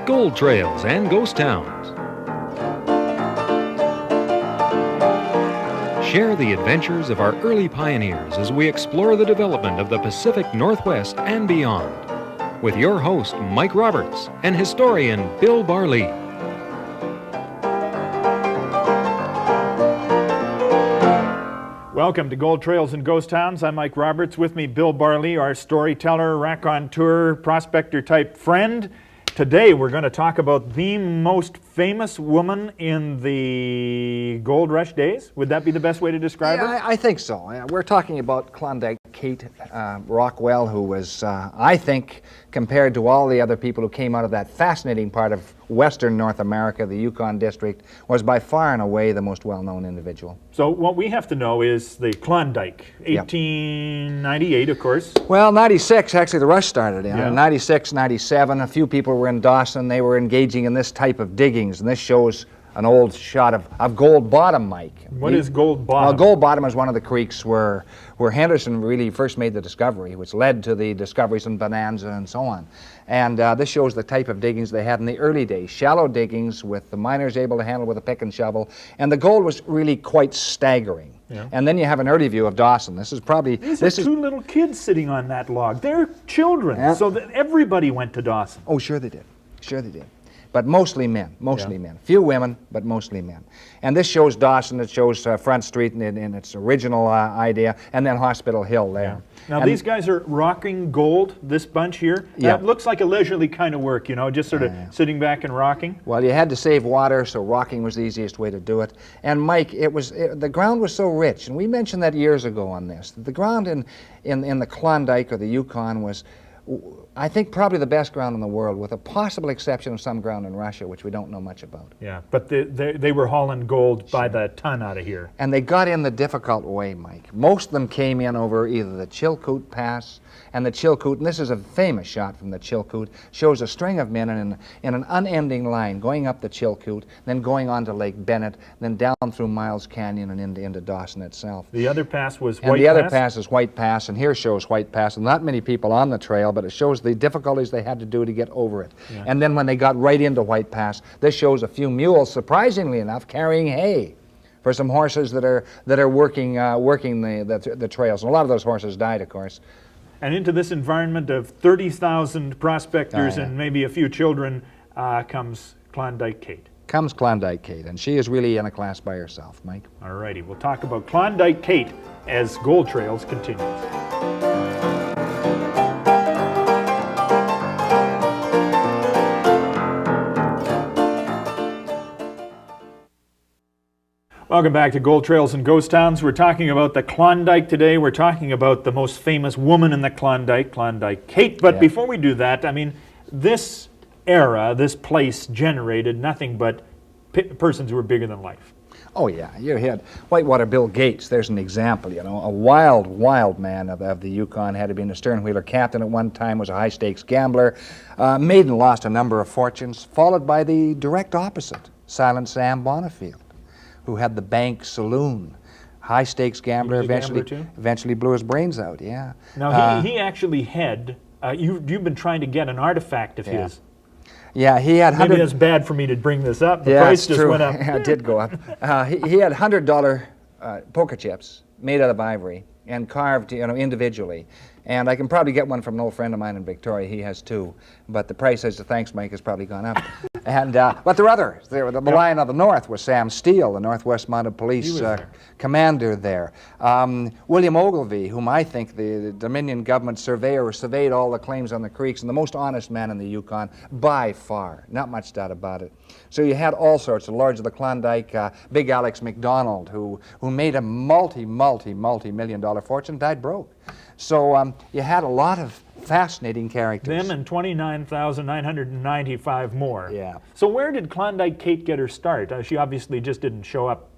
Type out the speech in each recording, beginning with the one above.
gold trails and ghost towns. Share the adventures of our early pioneers as we explore the development of the Pacific Northwest and beyond. With your host, Mike Roberts, and historian Bill Barlee. Welcome to Gold Trails and Ghost Towns. I'm Mike Roberts. With me, Bill Barlee, our storyteller, raconteur, prospector-type friend. Today, we're going to talk about the most famous woman in the gold rush days. Would that be the best way to describe her? I think so. We're talking about Klondike Kate Rockwell, who was, I think, compared to all the other people who came out of that fascinating part of western North America, the Yukon district, was by far and away the most well-known individual. So what we have to know is the Klondike, 1898, of course. Well, 96, actually, the rush started in. Yeah. 96, 97, a few people were in Dawson. They were engaging in this type of diggings, and this shows an old shot of Gold Bottom, Mike. What is Gold Bottom? Well, Gold Bottom is one of the creeks where Henderson really first made the discovery, which led to the discoveries in Bonanza and so on. And this shows the type of diggings they had in the early days, shallow diggings with the miners able to handle with a pick and shovel, and the gold was really quite staggering. Yeah. And then you have an early view of Dawson. This is probably... These are two little kids sitting on that log. They're children, so that everybody went to Dawson. Oh, sure they did. Sure they did. But mostly men, men. Few women, but mostly men. And this shows Dawson, it shows Front Street in its original idea, and then Hospital Hill there. Yeah. Now these guys are rocking gold, this bunch here. Yeah. That looks like a leisurely kind of work, you know, just sort of sitting back and rocking. Well, you had to save water, so rocking was the easiest way to do it. And Mike, the ground was so rich, and we mentioned that years ago on this. The ground in the Klondike or the Yukon was, I think, probably the best ground in the world, with a possible exception of some ground in Russia, which we don't know much about. Yeah, but they were hauling gold by the ton out of here. And they got in the difficult way, Mike. Most of them came in over either the Chilkoot Pass and the Chilkoot, and this is a famous shot from the Chilkoot, shows a string of men in an unending line going up the Chilkoot, then going on to Lake Bennett, then down through Miles Canyon and into Dawson itself. The other pass was White Pass? And the other pass is White Pass, and here shows White Pass, and not many people on the trail, but it shows the difficulties they had to do to get over it. Yeah. And then when they got right into White Pass, this shows a few mules, surprisingly enough, carrying hay for some horses that are working the trails. And a lot of those horses died, of course. And into this environment of 30,000 prospectors and maybe a few children comes Klondike Kate. Comes Klondike Kate, and she is really in a class by herself, Mike. All righty, we'll talk about Klondike Kate as Gold Trails continues. Welcome back to Gold Trails and Ghost Towns. We're talking about the Klondike today. We're talking about the most famous woman in the Klondike, Klondike Kate. But before we do that, I mean, this era, this place generated nothing but persons who were bigger than life. Oh yeah, you had Whitewater Bill Gates. There's an example, you know, a wild man of the Yukon. Had been a stern-wheeler captain at one time, was a high-stakes gambler, made and lost a number of fortunes, followed by the direct opposite, Silent Sam Bonifield, who had the Bank Saloon. High-stakes gambler, eventually blew his brains out, yeah. Now, he actually had, you've been trying to get an artifact of his. Yeah, he had... Maybe that's bad for me to bring this up. The price just went up. Yeah, it did go up. He had $100 poker chips made out of ivory and carved, you know, individually. And I can probably get one from an old friend of mine in Victoria. He has two. But the price, as the thanks, Mike, has probably gone up. And but there are others. The Lion of the North was Sam Steele, the Northwest Mounted Police commander there. William Ogilvie, whom I think the Dominion government surveyor surveyed all the claims on the creeks, and the most honest man in the Yukon by far. Not much doubt about it. So you had all sorts of Lords of the Klondike. Big Alex McDonald, who made a multi-million-dollar fortune, died broke. So you had a lot of fascinating characters. Them and 29,995 more. Yeah. So where did Klondike Kate get her start? She obviously just didn't show up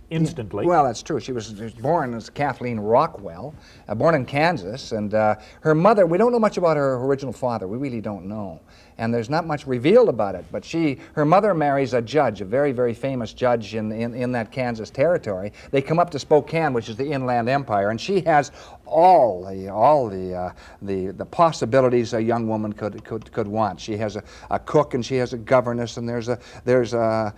instantly. Well, that's true. She was born as Kathleen Rockwell, born in Kansas, and her mother, we don't know much about her original father. We really don't know. and there's not much revealed about it. But her mother marries a judge, a very, very famous judge in that Kansas territory. They come up to Spokane, which is the Inland Empire, and she has all the possibilities a young woman could want. She has a cook, and she has a governess, and there's a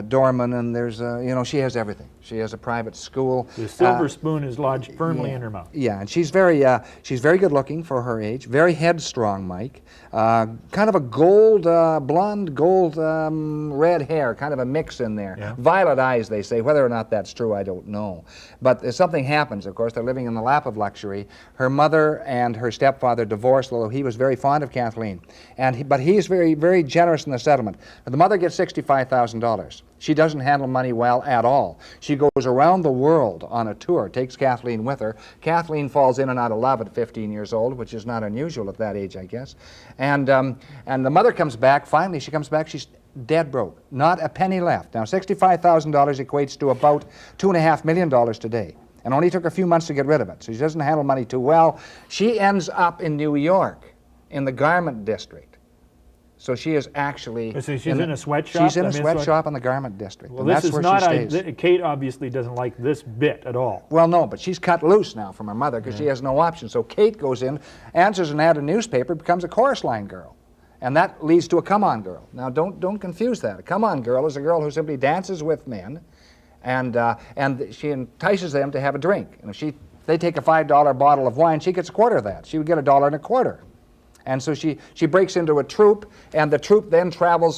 doorman, and she has everything. She has a private school. The silver spoon is lodged firmly in her mouth. Yeah, and she's very good looking for her age. Very headstrong, Mike. Kind of a blonde, gold, red hair, kind of a mix in there. Yeah. Violet eyes, they say. Whether or not that's true, I don't know. But something happens, of course. They're living in the lap of luxury. Her mother and her stepfather divorced, although he was very fond of Kathleen. But he's very, very generous in the settlement. The mother gets $65,000. She doesn't handle money well at all. She goes around the world on a tour, takes Kathleen with her. Kathleen falls in and out of love at 15 years old, which is not unusual at that age, I guess. And the mother comes back. Finally, she comes back. She's dead broke. Not a penny left. Now, $65,000 equates to about $2.5 million today. And only took a few months to get rid of it. So she doesn't handle money too well. She ends up in New York, in the garment district. So she is actually... So she's in a sweatshop? She's in a sweatshop in the garment district. Well, and that's where she stays. Kate obviously doesn't like this bit at all. Well, no, but she's cut loose now from her mother because she has no option. So Kate goes in, answers an ad in a newspaper, becomes a chorus line girl. And that leads to a come-on girl. Now, don't confuse that. A come-on girl is a girl who simply dances with men, and she entices them to have a drink. And if they take a $5 bottle of wine, she gets a quarter of that. She would get $1.25. And so she breaks into a troupe, and the troupe then travels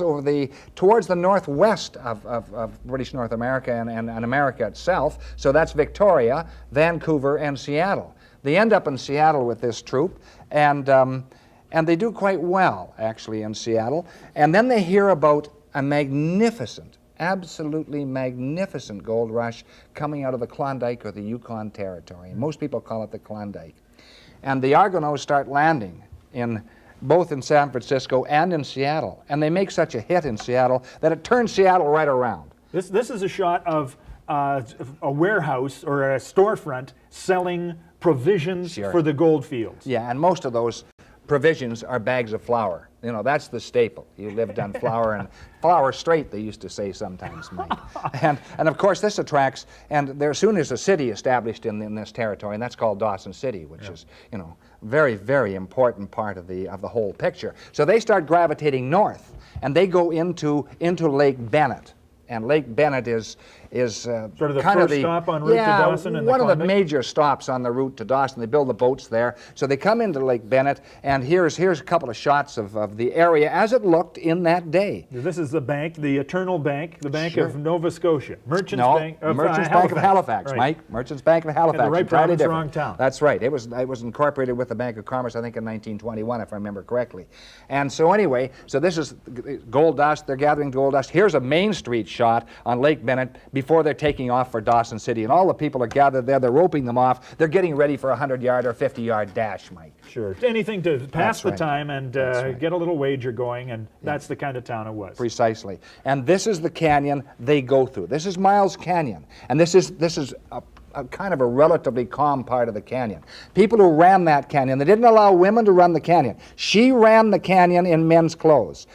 towards the northwest of British North America and America itself. So that's Victoria, Vancouver, and Seattle. They end up in Seattle with this troupe, and they do quite well, actually, in Seattle. And then they hear about a magnificent, absolutely magnificent gold rush coming out of the Klondike or the Yukon territory. Most people call it the Klondike. And the Argonauts start landing both in San Francisco and in Seattle. And they make such a hit in Seattle that it turns Seattle right around. This is a shot of a warehouse or a storefront selling provisions for the gold fields. Yeah, and most of those provisions are bags of flour. That's the staple. You lived on flour, and flour straight, they used to say sometimes, Mike. And of course this attracts, and there soon is a city established in this territory, and that's called Dawson City, which is, very, very important part of the whole picture. So they start gravitating north, and they go into Lake Bennett. And Lake Bennett is sort of the first stop en route to Dawson. And one of the major stops on the route to Dawson. They build the boats there. So they come into Lake Bennett, and here's a couple of shots of the area as it looked in that day. This is the bank, the Eternal Bank, the Bank of Nova Scotia. Merchants Bank of Halifax, right. Mike. Merchants Bank of Halifax. In the right province, wrong town. That's right. It was incorporated with the Bank of Commerce, I think, in 1921, if I remember correctly. And so anyway, so this is gold dust. They're gathering gold dust. Here's a Main Street shot on Lake Bennett before they're taking off for Dawson City. And all the people are gathered there. They're roping them off. They're getting ready for a 100-yard or 50-yard dash, Mike. Sure. Anything to pass the time and get a little wager going, and that's the kind of town it was. Precisely. And this is the canyon they go through. This is Miles Canyon. And this is a kind of a relatively calm part of the canyon. People who ran that canyon, they didn't allow women to run the canyon. She ran the canyon in men's clothes.